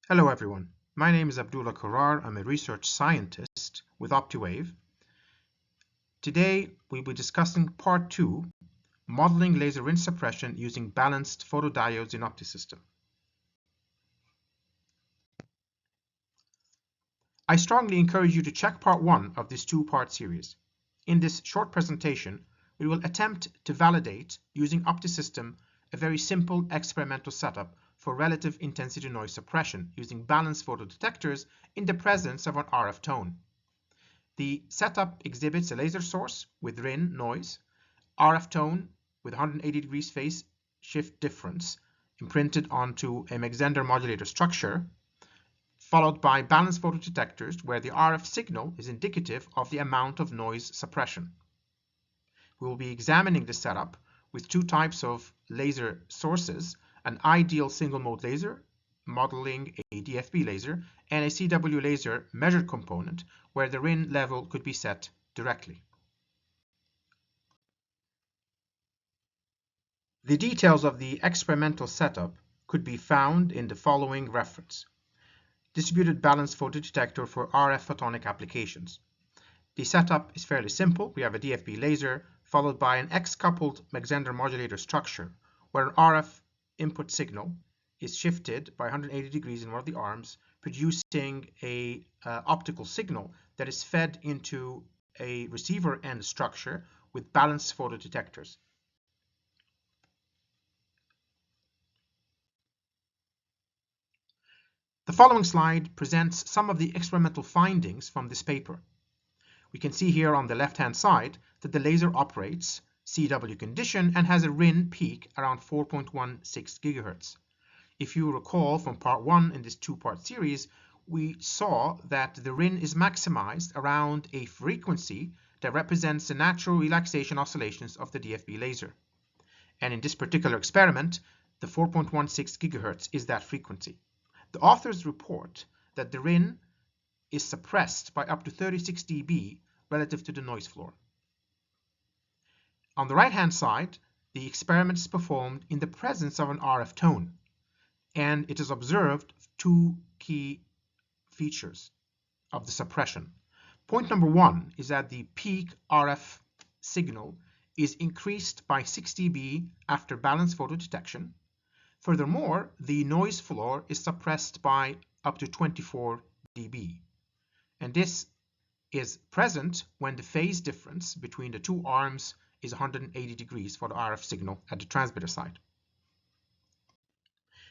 Hello everyone, my name is Abdullah Karar. I'm a research scientist with OptiWave. Today we'll be discussing part 2, modeling laser RIN suppression using balanced photodiodes in OptiSystem. I strongly encourage you to check part 1 of this two-part series. In this short presentation, we will attempt to validate using OptiSystem a very simple experimental setup for relative intensity noise suppression using balanced photodetectors in the presence of an RF tone. The setup exhibits a laser source with RIN noise, RF tone with 180 degrees phase shift difference imprinted onto a Mach-Zehnder modulator structure, followed by balanced photodetectors where the RF signal is indicative of the amount of noise suppression. We will be examining the setup with two types of laser sources, an ideal single-mode laser modeling a DFB laser and a CW laser measured component where the RIN level could be set directly. The details of the experimental setup could be found in the following reference: Distributed Balanced Photodetector for RF Photonic Applications. The setup is fairly simple. We have a DFB laser followed by an X-coupled Mach-Zehnder modulator structure where an RF input signal is shifted by 180 degrees in one of the arms, producing a optical signal that is fed into a receiver end structure with balanced photodetectors. The following slide presents some of the experimental findings from this paper. We can see here on the left-hand side that the laser operates CW condition and has a RIN peak around 4.16 GHz. If you recall from part 1 in this two-part series, we saw that the RIN is maximized around a frequency that represents the natural relaxation oscillations of the DFB laser. And in this particular experiment, the 4.16 GHz is that frequency. The authors report that the RIN is suppressed by up to 36 dB relative to the noise floor. On the right-hand side, the experiment is performed in the presence of an RF tone, and it is observed two key features of the suppression. Point number 1 is that the peak RF signal is increased by 6 dB after balanced photodetection. Furthermore, the noise floor is suppressed by up to 24 dB. And this is present when the phase difference between the two arms is 180 degrees for the RF signal at the transmitter side.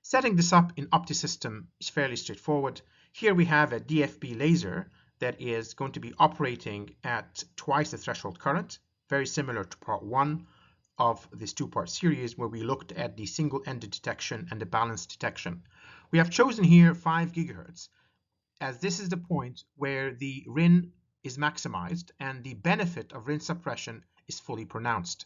Setting this up in OptiSystem is fairly straightforward. Here we have a DFB laser that is going to be operating at twice the threshold current, very similar to part 1 of this two-part series where we looked at the single-ended detection and the balanced detection. We have chosen here 5 GHz as this is the point where the RIN is maximized and the benefit of RIN suppression is fully pronounced.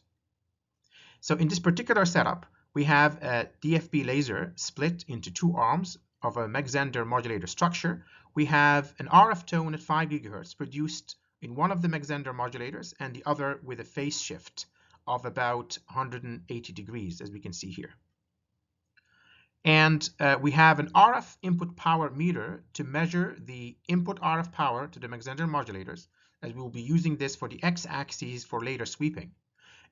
So in this particular setup, we have a DFB laser split into two arms of a Mach-Zehnder modulator structure. We have an RF tone at 5 GHz produced in one of the Mach-Zehnder modulators and the other with a phase shift of about 180 degrees, as we can see here. And we have an RF input power meter to measure the input RF power to the Mach-Zehnder modulators, as we will be using this for the x-axis for later sweeping.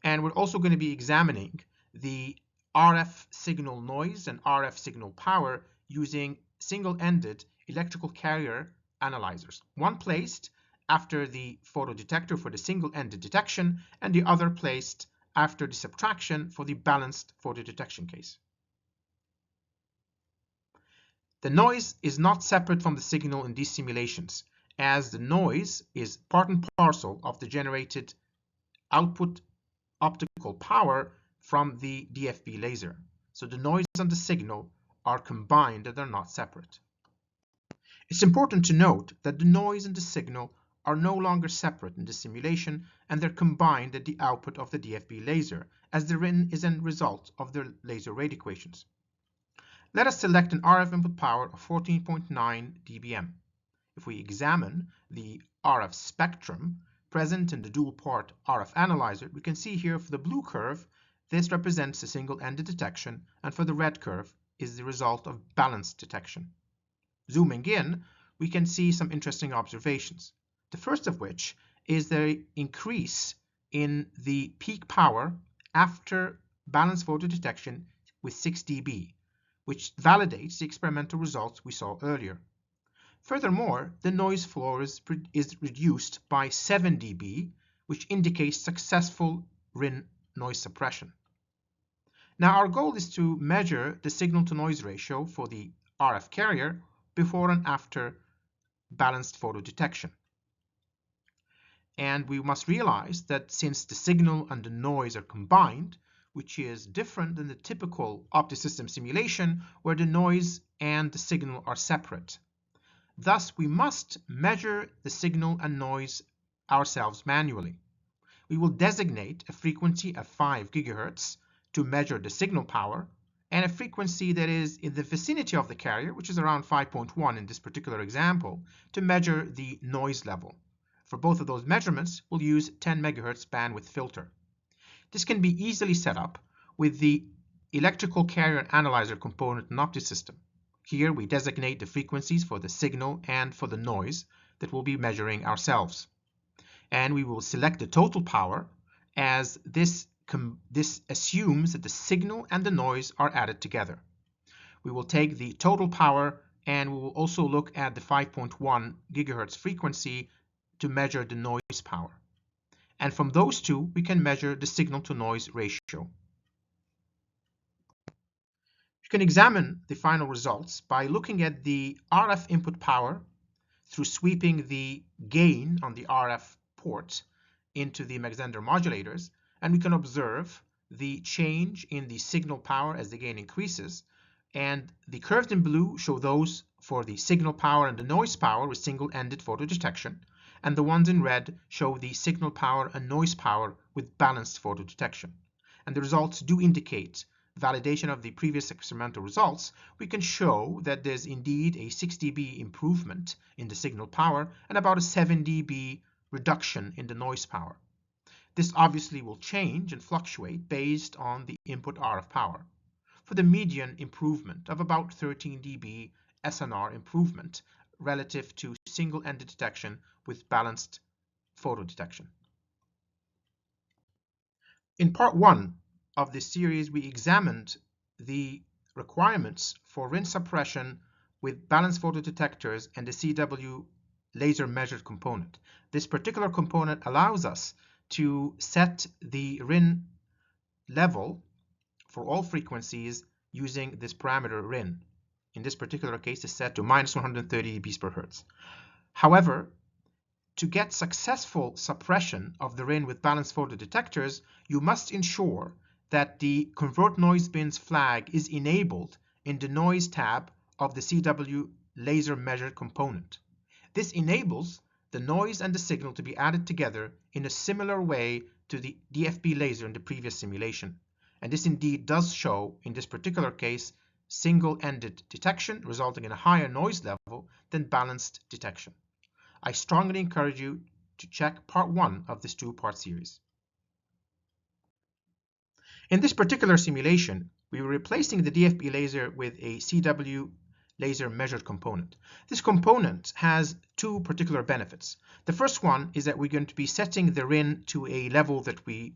And we're also going to be examining the RF signal noise and RF signal power using single-ended electrical carrier analyzers, one placed after the photodetector for the single-ended detection and the other placed after the subtraction for the balanced photodetection case. The noise is not separate from the signal in these simulations, as the noise is part and parcel of the generated output optical power from the DFB laser. So the noise and the signal are combined and they're not separate. It's important to note that the noise and the signal are no longer separate in the simulation and they're combined at the output of the DFB laser, as the RIN is a result of the laser rate equations. Let us select an RF input power of 14.9 dBm. If we examine the RF spectrum present in the dual-port RF analyzer, we can see here for the blue curve, this represents a single-ended detection, and for the red curve is the result of balanced detection. Zooming in, we can see some interesting observations. The first of which is the increase in the peak power after balanced photodetection with 6 dB, which validates the experimental results we saw earlier. Furthermore, the noise floor is reduced by 7 dB, which indicates successful RIN noise suppression. Now, our goal is to measure the signal-to-noise ratio for the RF carrier before and after balanced photodetection. And we must realize that since the signal and the noise are combined, which is different than the typical OptiSystem simulation where the noise and the signal are separate. Thus, we must measure the signal and noise ourselves manually. We will designate a frequency of 5 GHz to measure the signal power and a frequency that is in the vicinity of the carrier, which is around 5.1 in this particular example, to measure the noise level. For both of those measurements, we'll use 10 MHz bandwidth filter. This can be easily set up with the electrical carrier analyzer component in OptiSystem. Here we designate the frequencies for the signal and for the noise that we'll be measuring ourselves. And we will select the total power, as this assumes that the signal and the noise are added together. We will take the total power and we will also look at the 5.1 GHz frequency to measure the noise power. And from those two, we can measure the signal-to-noise ratio. You can examine the final results by looking at the RF input power through sweeping the gain on the RF port into the Mach-Zehnder modulators, and we can observe the change in the signal power as the gain increases, and the curves in blue show those for the signal power and the noise power with single-ended photodetection, and the ones in red show the signal power and noise power with balanced photodetection. And the results do indicate validation of the previous experimental results. We can show that there's indeed a 6 dB improvement in the signal power and about a 7 dB reduction in the noise power. This obviously will change and fluctuate based on the input RF power. For the median improvement of about 13 dB SNR improvement relative to single-ended detection with balanced photodetection. In part 1 of this series, we examined the requirements for RIN suppression with balanced photodetectors and the CW laser measured component. This particular component allows us to set the RIN level for all frequencies using this parameter RIN. In this particular case, is set to minus 130 dB per hertz. However, to get successful suppression of the RIN with balanced photodetectors, you must ensure that the Convert Noise Bins flag is enabled in the Noise tab of the CW laser measured component. This enables the noise and the signal to be added together in a similar way to the DFB laser in the previous simulation. And this indeed does show, in this particular case, single-ended detection resulting in a higher noise level than balanced detection. I strongly encourage you to check part 1 of this 2-part series. In this particular simulation, we were replacing the DFB laser with a CW laser measured component. This component has 2 particular benefits. The first one is that we're going to be setting the RIN to a level that we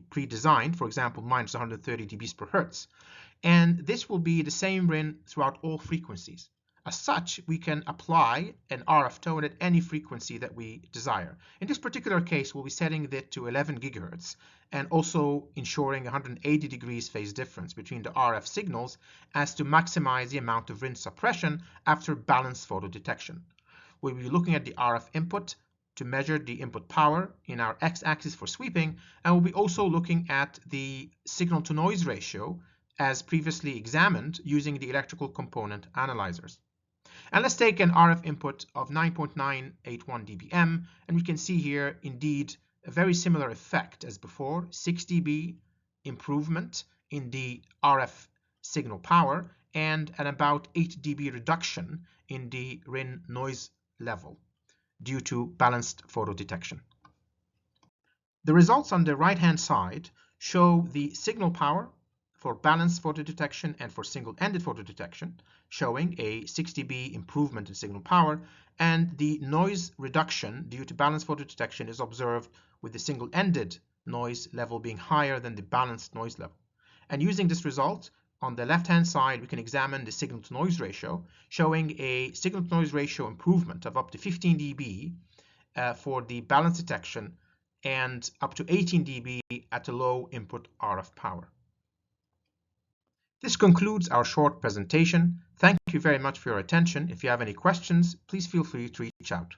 pre-designed, for example, minus 130 dB per hertz. And this will be the same RIN throughout all frequencies. As such, we can apply an RF tone at any frequency that we desire. In this particular case, we'll be setting it to 11 GHz and also ensuring 180 degrees phase difference between the RF signals as to maximize the amount of RIN suppression after balanced photodetection. We'll be looking at the RF input to measure the input power in our x-axis for sweeping, and we'll be also looking at the signal-to-noise ratio as previously examined using the electrical component analyzers. And let's take an RF input of 9.981 dBm, and we can see here indeed a very similar effect as before, 6 dB improvement in the RF signal power and an about 8 dB reduction in the RIN noise level due to balanced photodetection. The results on the right-hand side show the signal power for balanced photodetection and for single-ended photodetection, showing a 6 dB improvement in signal power, and the noise reduction due to balanced photodetection is observed with the single-ended noise level being higher than the balanced noise level. And using this result, on the left-hand side, we can examine the signal-to-noise ratio, showing a signal-to-noise ratio improvement of up to 15 dB for the balanced detection and up to 18 dB at a low input RF power. This concludes our short presentation. Thank you very much for your attention. If you have any questions, please feel free to reach out.